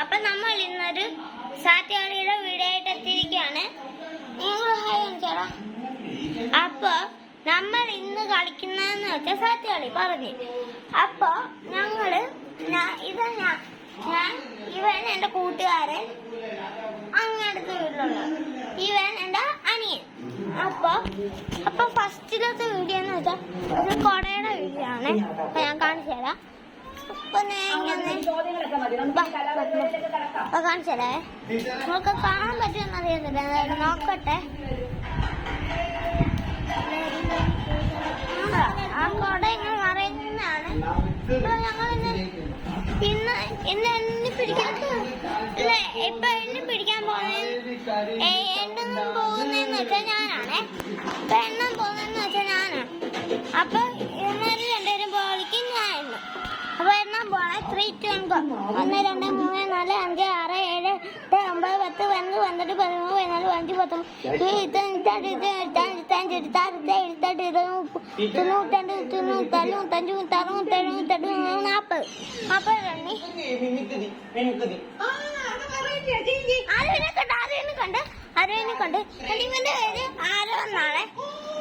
അപ്പൊ നമ്മൾ ഇന്നൊരു സാറ്റുകളിയുടെ വീഡിയോ ആയിട്ട് എത്തിയിരിക്കുകയാണ്. അപ്പൊ നമ്മൾ ഇന്ന് കളിക്കുന്നതെന്ന് വെച്ചാൽ സാറ്റുകളി പറഞ്ഞു. അപ്പൊ ഞങ്ങള് ഇവൻ എന്റെ കൂട്ടുകാരൻ, അങ്ങടുത്ത വീട്ടിലുള്ള ഇവൻ എന്റെ അനിയൻ. അപ്പൊ ഫസ്റ്റിലത്തെ വീഡിയോ എന്ന് വെച്ചാൽ ഒരു കൊടയുടെ വീഡിയോ ആണ്. അപ്പൊ ഞാൻ കാണിച്ചു തരാം. കാണിച്ചേ നമുക്ക് കാണാൻ പറ്റുമെന്ന് അറിയുന്നില്ല. നോക്കട്ടെ. ആ കൊട ഇങ്ങനെ മറയുന്നതാണ്. ഞങ്ങൾ ഇന്ന് എണ്ണി പിടിക്കുന്നത് ഇപ്പൊ എണ്ണി പിടിക്കാൻ പോകുന്നതെന്ന് വെച്ചാൽ ഞാനാണേ. ഇപ്പൊ എണ്ണാൻ പോകുന്നതെന്ന് വെച്ചാൽ ഞാനാണ്. അപ്പൊ ഇവന്മാര് രണ്ടുപേരും പോളിക്ക് ഞാൻ എണ്ണ. അപ്പൊ എണ്ണാൻ പോണേ. 3, 2, 1 1 2 3 4 5 6 7 8 9 10 11 12 13 14 15 അരവിനെ കണ്ട് ഇവന്റെ പേര് ആരോ എന്നാണ്.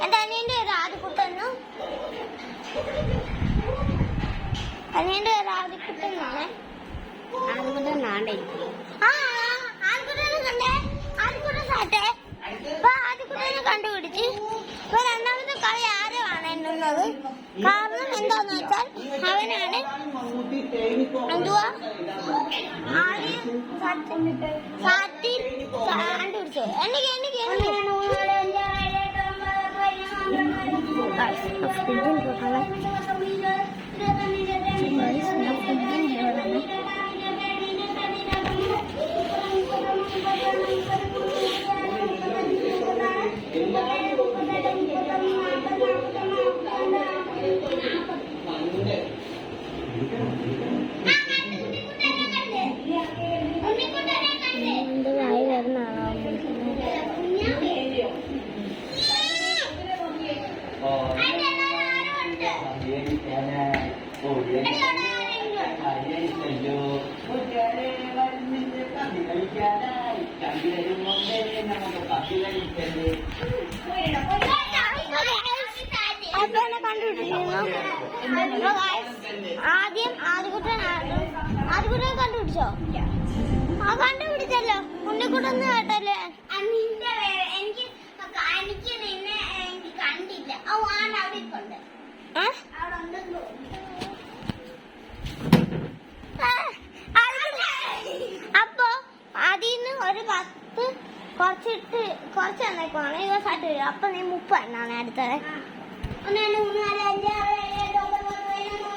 എന്റെ അനിയന്റെ പേര് ആദിക്കുട്ടെന്നും അനിയന്റെ പേര് ആദിക്കുട്ടെന്നാണ്. ആദിക്കുട്ടെന്നാണ്ടേ ആദിക്കുട്ടനെ കണ്ടേ. ആദിക്കുട്ടൻ സാറ്റേ. ഇപ്പൊ ആദിക്കുട്ടനെ കണ്ടുപിടിച്ച് ഇപ്പൊ രണ്ടാമത്തെ കളി ആരോ ആണ് എണ്ണുന്നത്. കാരണം എന്താന്ന് വെച്ചാൽ അവനാണ് എന്തുവാ ആദ്യം സാറ്റി കണ്ടുപിടിച്ചത്. വായി വരുന്ന ആളാണ്. ആദ്യം ആദ്യക്കുട്ടനെ കണ്ടുപിടിച്ചോ? ആ കണ്ടുപിടിച്ചല്ലോ. ഉണ്ണിക്കുട്ടന്ന് കേട്ടല്ലേ. എനിക്ക് നിന്നെ എനിക്ക് കണ്ടില്ല. അപ്പൊ അതിന്ന് ഒരു 10 കുറച്ച് തന്നേക്കുവാണ്. ഇവ സാറ്റ് വരും. അപ്പൊ നീ 30 എണ്ണാണ് അടുത്തത്. 1 2 3 4 5 6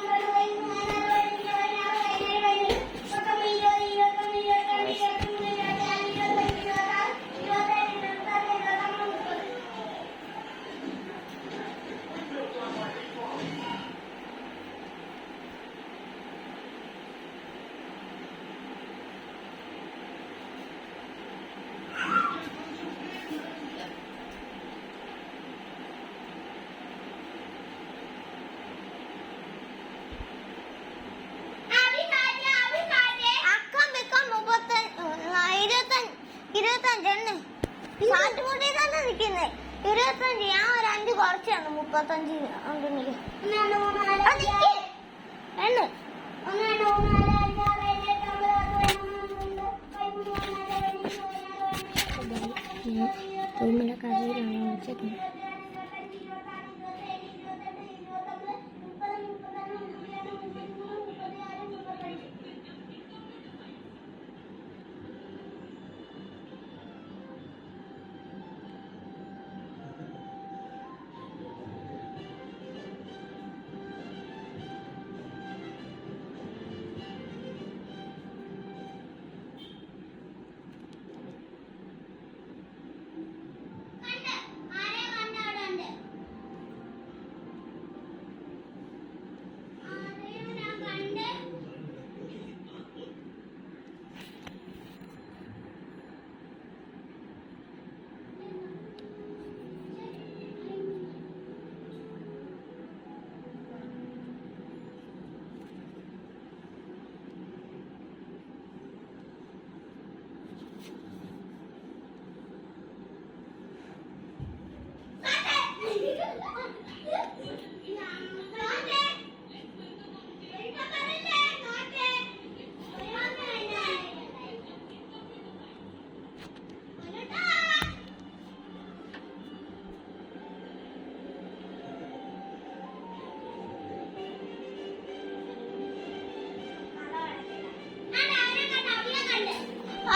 7 8 9 25. ഞാൻ ഒരു 5 കുറച്ചാണ് 35. റൂമിലെ കഥയിലാണ് വെച്ചേക്കുന്നത്. ആരെ കണ്ട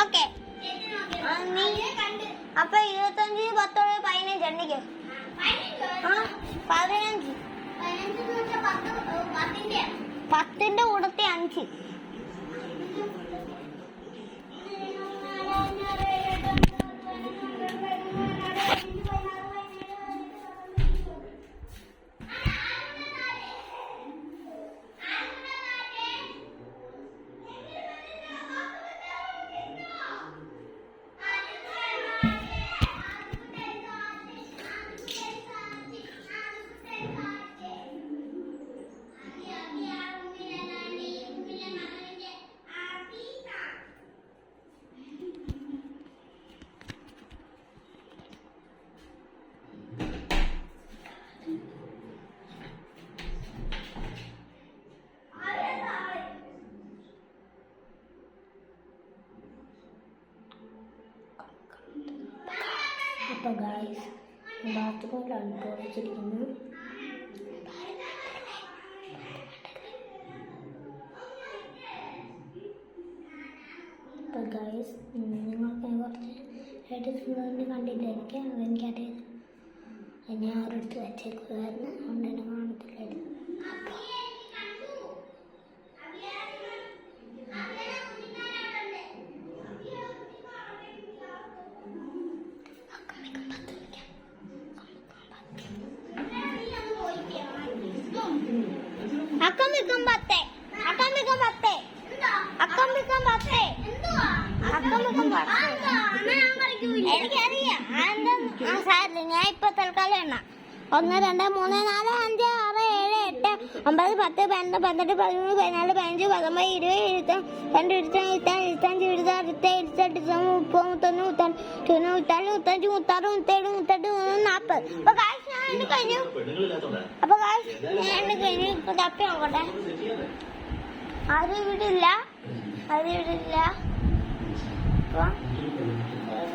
ഓക്കെ അപ്പൊ 25 10 15 എണ്ണിക്കോ. 15 10ന്റെ കൂടത്തെ 5. അപ്പോൾ ഗായ്സ് ബാത്റൂമിലാണ് പോയിരിക്കുന്നത്. അപ്പോൾ ഗായ്സ് നിങ്ങൾക്ക് കുറച്ച് എഡിറ്റ് കണ്ടിട്ടായിരിക്കും അതെനിക്കറിയാം. ഞാൻ അവരടുത്ത് വെച്ചേക്കുമായിരുന്നു, അതുകൊണ്ട് തന്നെ കാണത്തില്ലായിരുന്നു. എനിക്കറിയാം. സാറില്ല, ഞാൻ ഇപ്പൊ തൽക്കാലം എണ്ണ 1 2 3 4 5 6 7 8 9 10 12 13 14 15 15 19 20 22 23 24 25 26 27 28 29 30 40. അപ്പൊ ഞാൻ കഴിഞ്ഞു. ഇപ്പൊ തപ്പി നോക്കട്ടെ. ആരും ഇവിടെ ഇല്ല.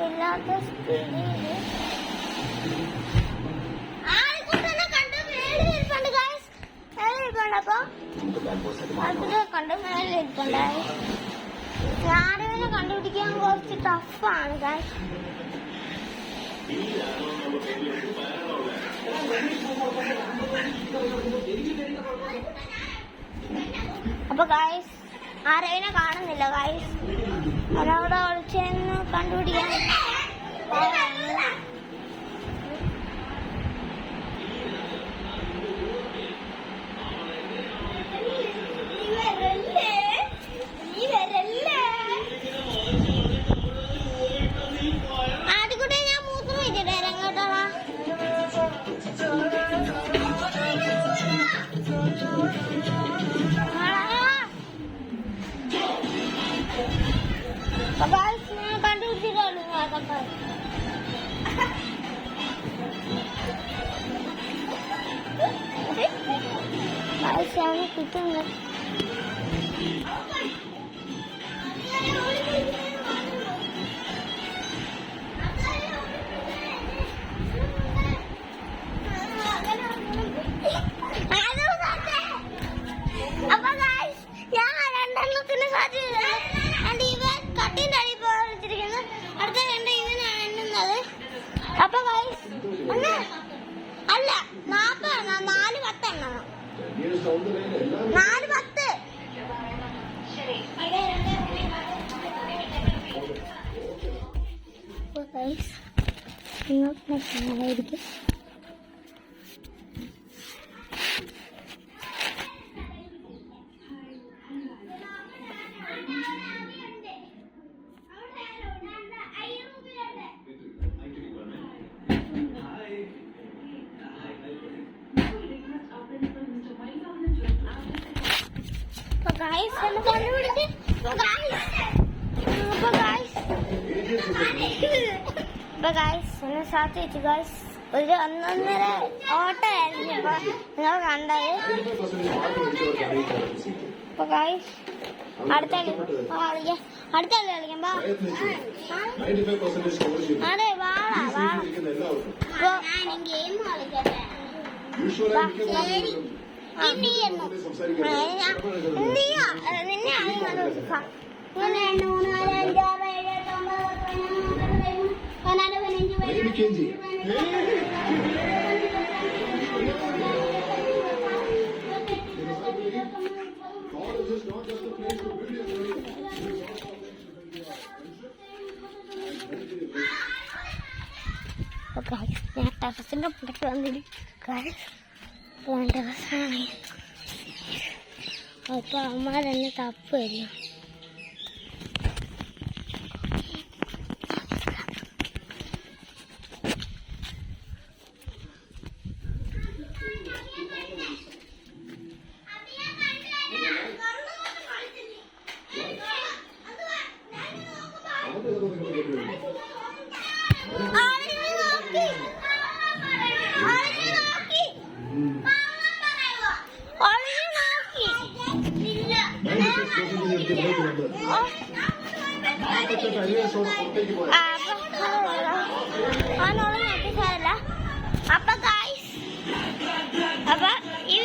ഇല്ലാത്ത സ്ഥിതിയില് ആൾക്കൂട്ടനെ കണ്ട് മേളിലിരിപ്പുണ്ട് ഗൈസ്. മേളിലിരിപ്പുണ്ട്. അപ്പൊ ആൾക്കൂട്ടനെ കണ്ട് മേളിലിരിപ്പുണ്ടായി. ആരെങ്കിലും കണ്ടുപിടിക്കാൻ കുറച്ച് ടഫാണ് ഗൈസ്. അപ്പൊ ഗൈസ് ആരെയും കാണുന്നില്ല ഗൈസ്. ഒരാളുടെ ഒളിച്ചെന്ന് കണ്ടുപിടിക്കാൻ ആദ്യക്കൂടെ ഞാൻ മൂത്രം വെച്ചിട്ട് ഇറങ്ങോട്ടോളാ. കണ്ടുപിടിച്ചിട്ടുള്ളൂ. കിട്ടുന്നത് അപ്പൊ ഞാൻ 2 സാധ്യത കട്ടിന്റെ അടി പോയിരിക്കുന്നു. അടുത്ത 2 ഇതിനാണ് എണ്ണുന്നത്. അപ്പൊ അല്ല 40 4 10 എണ്ണണം. 4 10. നിങ്ങൾക്ക് കാണാമായിരിക്കും. ഒരു 1.5 ഓട്ടമായിരുന്നു ഇപ്പൊ നിങ്ങൾ കണ്ടത്. അപ്പൊ ഗായ്സ് അടുത്ത കളിക്കുമ്പോ അതെ വാള ഗെയിം കളിക്കട്ടെ. നിന്നെ 1, 2, 3, 4, 5, 6, 7, 8, 9, 10, 11, 12, 13, 14, 15, ഞാൻ ടെറസിന്റെ പുറത്ത് വന്നിരിക്കാൻ ദിവസമായി. അപ്പൊ അമ്മ തന്നെ തപ്പ് വരും. അപ്പൊ ഈ